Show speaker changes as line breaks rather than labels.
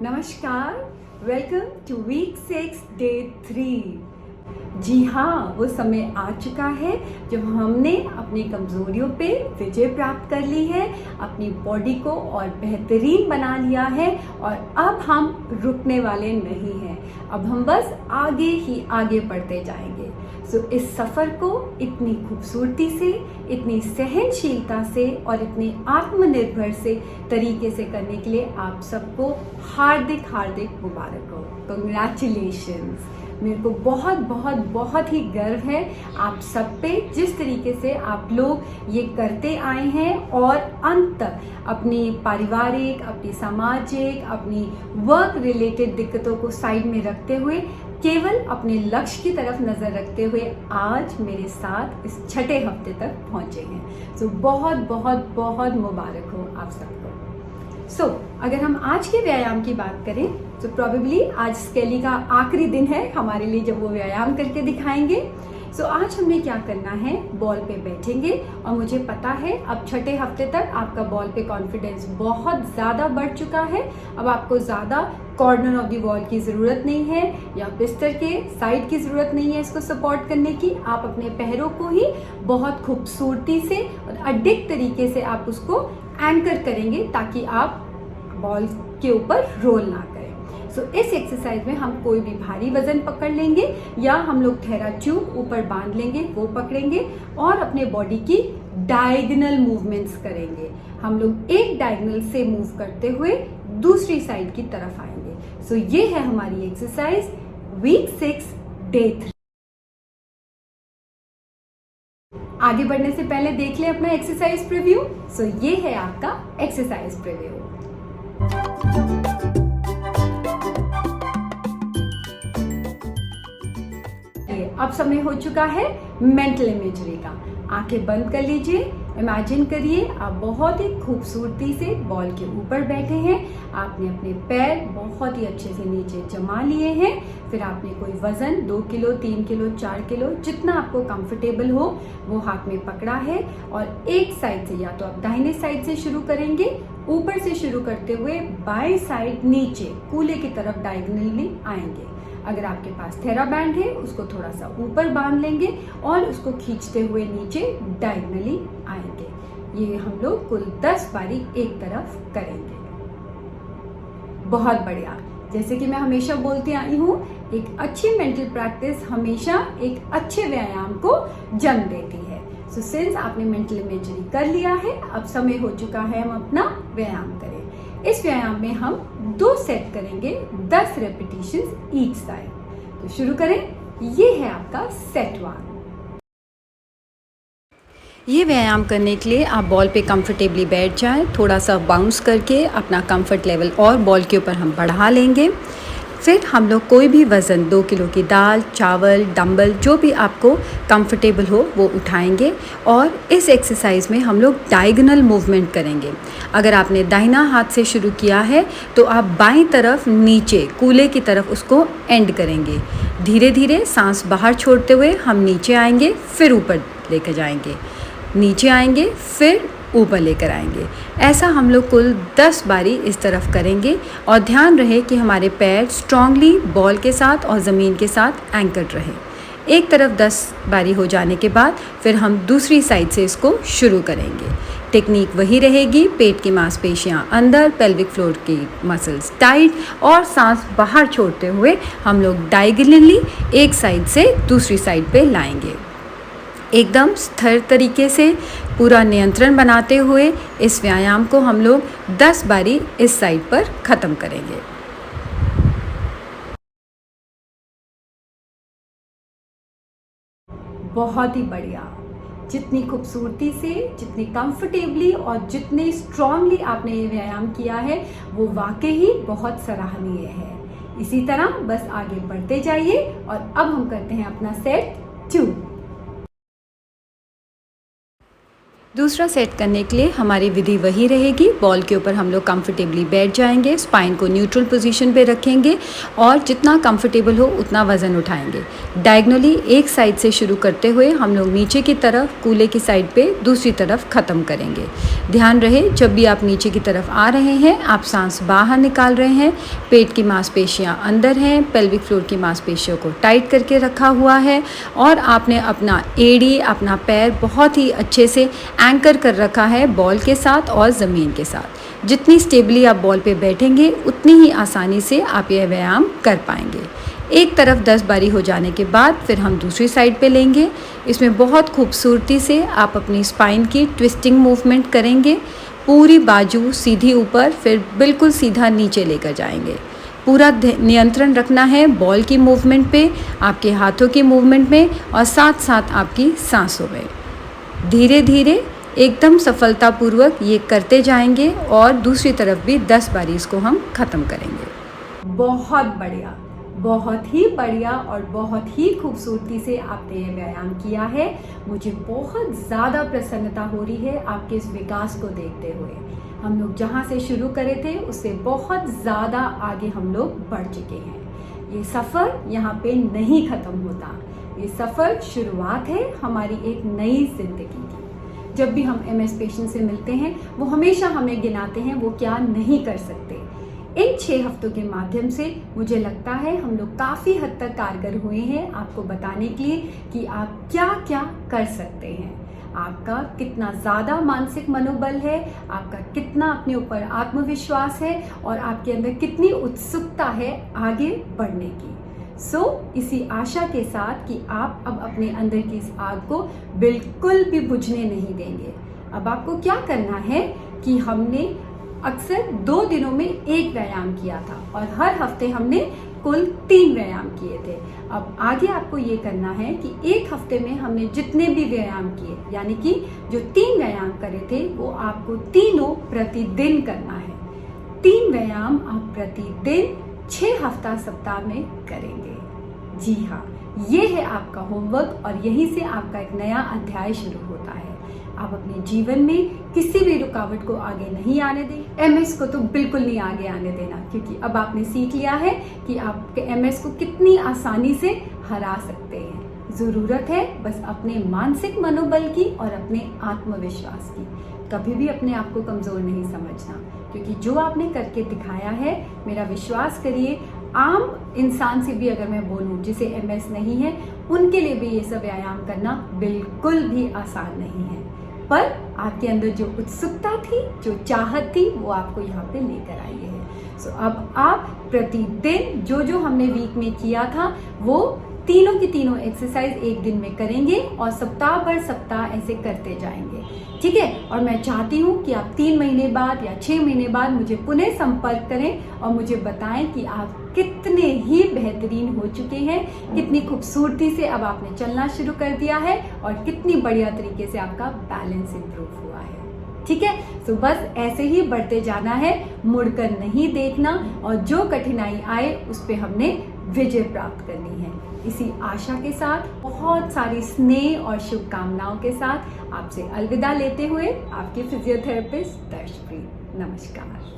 नमस्कार, welcome two week 6 day 3। जी हाँ, वो समय आ चुका है जब हमने अपनी कमज़ोरियों पे विजय प्राप्त कर ली है, अपनी बॉडी को और बेहतरीन बना लिया है और अब हम रुकने वाले नहीं हैं। अब हम बस आगे ही आगे बढ़ते जाएंगे। इस सफ़र को इतनी खूबसूरती से, इतनी सहनशीलता से और इतनी आत्मनिर्भर से तरीके से करने के लिए आप सबको हार्दिक हार्दिक मुबारक हो। कंग्रेचुलेशंस। मेरे को बहुत बहुत बहुत ही गर्व है आप सब पे, जिस तरीके से आप लोग ये करते आए हैं और अंत तक अपनी पारिवारिक, अपनी सामाजिक, अपनी वर्क रिलेटेड दिक्कतों को साइड में रखते हुए केवल अपने लक्ष्य की तरफ नज़र रखते हुए आज मेरे साथ इस छठे हफ्ते तक पहुंचे हैं। बहुत बहुत बहुत मुबारक हो आप सबको। अगर हम आज के व्यायाम की बात करें तो प्रोबेबली आज स्केली का आखिरी दिन है हमारे लिए जब वो व्यायाम करके दिखाएंगे। आज हमें क्या करना है, बॉल पे बैठेंगे और मुझे पता है अब छठे हफ्ते तक आपका बॉल पे कॉन्फिडेंस बहुत ज़्यादा बढ़ चुका है। अब आपको ज़्यादा कॉर्नर ऑफ द वॉल की ज़रूरत नहीं है या बिस्तर के साइड की ज़रूरत नहीं है इसको सपोर्ट करने की। आप अपने पैरों को ही बहुत खूबसूरती से और अडिग तरीके से आप उसको एंकर करेंगे ताकि आप बॉल के ऊपर रोल ना करें। इस एक्सरसाइज में हम कोई भी भारी वजन पकड़ लेंगे या हम लोग ठहरा ट्यूब ऊपर बांध लेंगे, वो पकड़ेंगे और अपने बॉडी की डायगोनल मूवमेंट्स करेंगे। हम लोग एक डायगोनल से मूव करते हुए दूसरी साइड की तरफ आएंगे। ये है हमारी एक्सरसाइज वीक 6 डे 3। आगे बढ़ने से पहले देख लें अपना एक्सरसाइज प्रीव्यू। ये है आपका एक्सरसाइज प्रीव्यू। अब समय हो चुका है मेंटल इमेजरी का। आंखें बंद कर लीजिए। इमेजिन करिए आप बहुत ही खूबसूरती से बॉल के ऊपर बैठे हैं। आपने अपने पैर बहुत ही अच्छे से नीचे जमा लिए हैं। फिर आपने कोई वजन 2 किलो, 3 किलो, 4 किलो, जितना आपको कंफर्टेबल हो वो हाथ में पकड़ा है और एक साइड से, या तो आप दाहिने साइड से शुरू करेंगे, ऊपर से शुरू करते हुए बाएं साइड नीचे कूल्हे की तरफ डायगोनली आएंगे। अगर आपके पास थेरा बैंड है उसको थोड़ा सा ऊपर बांध लेंगे और उसको खींचते हुए नीचे डायगोनली आएंगे। ये हम लोग कुल 10 बारी एक तरफ करेंगे। बहुत बढ़िया। जैसे कि मैं हमेशा बोलती आई हूँ, एक अच्छी मेंटल प्रैक्टिस हमेशा एक अच्छे व्यायाम को जन्म देती है। सिंस आपने मेंटल इमेजरी कर लिया है, अब समय हो चुका है हम अपना व्यायाम करें। इस व्यायाम में हम 2 सेट करेंगे, 10 रेपिटेशंस ईच साइड। शुरू करें। ये है आपका सेट 1। ये व्यायाम करने के लिए आप बॉल पे कंफर्टेबली बैठ जाएं, थोड़ा सा बाउंस करके अपना कंफर्ट लेवल और बॉल के ऊपर हम बढ़ा लेंगे। फिर हम लोग कोई भी वज़न 2 किलो की दाल, चावल, डंबल, जो भी आपको कंफर्टेबल हो वो उठाएंगे और इस एक्सरसाइज में हम लोग डायगोनल मूवमेंट करेंगे। अगर आपने दाहिना हाथ से शुरू किया है तो आप बाईं तरफ नीचे कूल्हे की तरफ उसको एंड करेंगे। धीरे धीरे सांस बाहर छोड़ते हुए हम नीचे आएंगे, फिर ऊपर लेकर जाएंगे, नीचे आएंगे, फिर ऊपर लेकर आएंगे। ऐसा हम लोग कुल 10 बारी इस तरफ करेंगे और ध्यान रहे कि हमारे पैर स्ट्रांगली बॉल के साथ और ज़मीन के साथ एंकर्ड रहे। एक तरफ 10 बारी हो जाने के बाद फिर हम दूसरी साइड से इसको शुरू करेंगे। टेक्निक वही रहेगी, पेट की मांसपेशियां अंदर, पेल्विक फ्लोर की मसल्स टाइट और सांस बाहर छोड़ते हुए हम लोग डायगोनली एक साइड से दूसरी साइड पे लाएंगे। एकदम स्थिर तरीके से पूरा नियंत्रण बनाते हुए इस व्यायाम को हम लोग 10 बारी इस साइड पर ख़त्म करेंगे। बहुत ही बढ़िया। जितनी खूबसूरती से, जितनी कंफर्टेबली और जितने स्ट्रांगली आपने ये व्यायाम किया है वो वाकई ही बहुत सराहनीय है। इसी तरह बस आगे बढ़ते जाइए और अब हम करते हैं अपना सेट 2। दूसरा सेट करने के लिए हमारी विधि वही रहेगी। बॉल के ऊपर हम लोग कंफर्टेबली बैठ जाएंगे, स्पाइन को न्यूट्रल पोजीशन पे रखेंगे और जितना कंफर्टेबल हो उतना वज़न उठाएंगे। डायगनली एक साइड से शुरू करते हुए हम लोग नीचे की तरफ कूल्हे की साइड पे दूसरी तरफ ख़त्म करेंगे। ध्यान रहे जब भी आप नीचे की तरफ आ रहे हैं आप सांस बाहर निकाल रहे हैं, पेट की मांसपेशियाँ अंदर हैं, पेल्विक फ्लोर की मांसपेशियों को टाइट करके रखा हुआ है और आपने अपना एड़ी, अपना पैर बहुत ही अच्छे से एंकर कर रखा है बॉल के साथ और ज़मीन के साथ। जितनी स्टेबली आप बॉल पे बैठेंगे उतनी ही आसानी से आप यह व्यायाम कर पाएंगे। एक तरफ 10 बारी हो जाने के बाद फिर हम दूसरी साइड पे लेंगे। इसमें बहुत खूबसूरती से आप अपनी स्पाइन की ट्विस्टिंग मूवमेंट करेंगे। पूरी बाजू सीधी ऊपर, फिर बिल्कुल सीधा नीचे लेकर जाएंगे। पूरा नियंत्रण रखना है बॉल की मूवमेंट पे, आपके हाथों की मूवमेंट में और साथ साथ आपकी सांसों में। धीरे धीरे एकदम सफलतापूर्वक ये करते जाएंगे और दूसरी तरफ भी 10 बारी इसको हम ख़त्म करेंगे। बहुत बढ़िया, बहुत ही बढ़िया और बहुत ही खूबसूरती से आपने ये व्यायाम किया है। मुझे बहुत ज़्यादा प्रसन्नता हो रही है आपके इस विकास को देखते हुए। हम लोग जहाँ से शुरू करे थे उससे बहुत ज़्यादा आगे हम लोग बढ़ चुके हैं। ये सफ़र यहाँ पे नहीं ख़त्म होता, ये सफ़र शुरुआत है हमारी एक नई ज़िंदगी की। जब भी हम MS पेशेंट से मिलते हैं वो हमेशा हमें गिनाते हैं वो क्या नहीं कर सकते। इन 6 हफ्तों के माध्यम से मुझे लगता है हम लोग काफ़ी हद तक कारगर हुए हैं आपको बताने के लिए कि आप क्या क्या कर सकते हैं। आपका कितना ज़्यादा मानसिक मनोबल है, आपका कितना अपने ऊपर आत्मविश्वास है और आपके अंदर कितनी उत्सुकता है आगे बढ़ने की। इसी आशा के साथ कि आप अब अपने अंदर की इस आग को बिल्कुल भी बुझने नहीं देंगे। अब आपको क्या करना है कि हमने अक्सर 2 दिनों में एक व्यायाम किया था और हर हफ्ते हमने कुल 3 व्यायाम किए थे। अब आगे आपको ये करना है कि एक हफ्ते में हमने जितने भी व्यायाम किए, यानी कि जो 3 व्यायाम करे थे वो आपको तीनों प्रतिदिन करना है। 3 व्यायाम आप प्रतिदिन 6 हफ्ता सप्ताह में करेंगे। जी हाँ, ये है आपका होमवर्क और यहीं से आपका एक नया अध्याय शुरू होता है। आप अपने जीवन में किसी भी रुकावट को आगे नहीं आने दें। MS को तो बिल्कुल नहीं आगे आने देना, क्योंकि अब आपने सीख लिया है कि आप MS को कितनी आसानी से हरा सकते हैं। ज़रूरत है बस अपने मानसिक मनोबल की और अपने आत्मविश्वास की। कभी भी अपने आप को कमज़ोर नहीं समझना, क्योंकि जो आपने करके दिखाया है, मेरा विश्वास करिए, आम इंसान से भी अगर मैं बोलूं जिसे MS नहीं है, उनके लिए भी ये सब व्यायाम करना बिल्कुल भी आसान नहीं है। पर आपके अंदर जो उत्सुकता थी, जो चाहत थी, वो आपको यहाँ पे लेकर आई है। अब आप प्रतिदिन जो हमने वीक में किया था वो तीनों की तीनों एक्सरसाइज एक दिन में करेंगे और सप्ताह भर सप्ताह ऐसे करते जाएंगे, ठीक है। और मैं चाहती हूँ कि आप 3 महीने बाद या 6 महीने बाद मुझे पुनः संपर्क करें और मुझे बताएं कि आप कितने ही बेहतरीन हो चुके हैं, कितनी खूबसूरती से अब आपने चलना शुरू कर दिया है और कितनी बढ़िया तरीके से आपका बैलेंस इंप्रूव हुआ है, ठीक है। बस ऐसे ही बढ़ते जाना है, मुड़कर नहीं देखना और जो कठिनाई आए उस पे हमने विजय प्राप्त करनी है। इसी आशा के साथ, बहुत सारी स्नेह और शुभकामनाओं के साथ आपसे अलविदा लेते हुए आपकी फिजियोथेरेपिस्ट दर्शप्रीत। नमस्कार।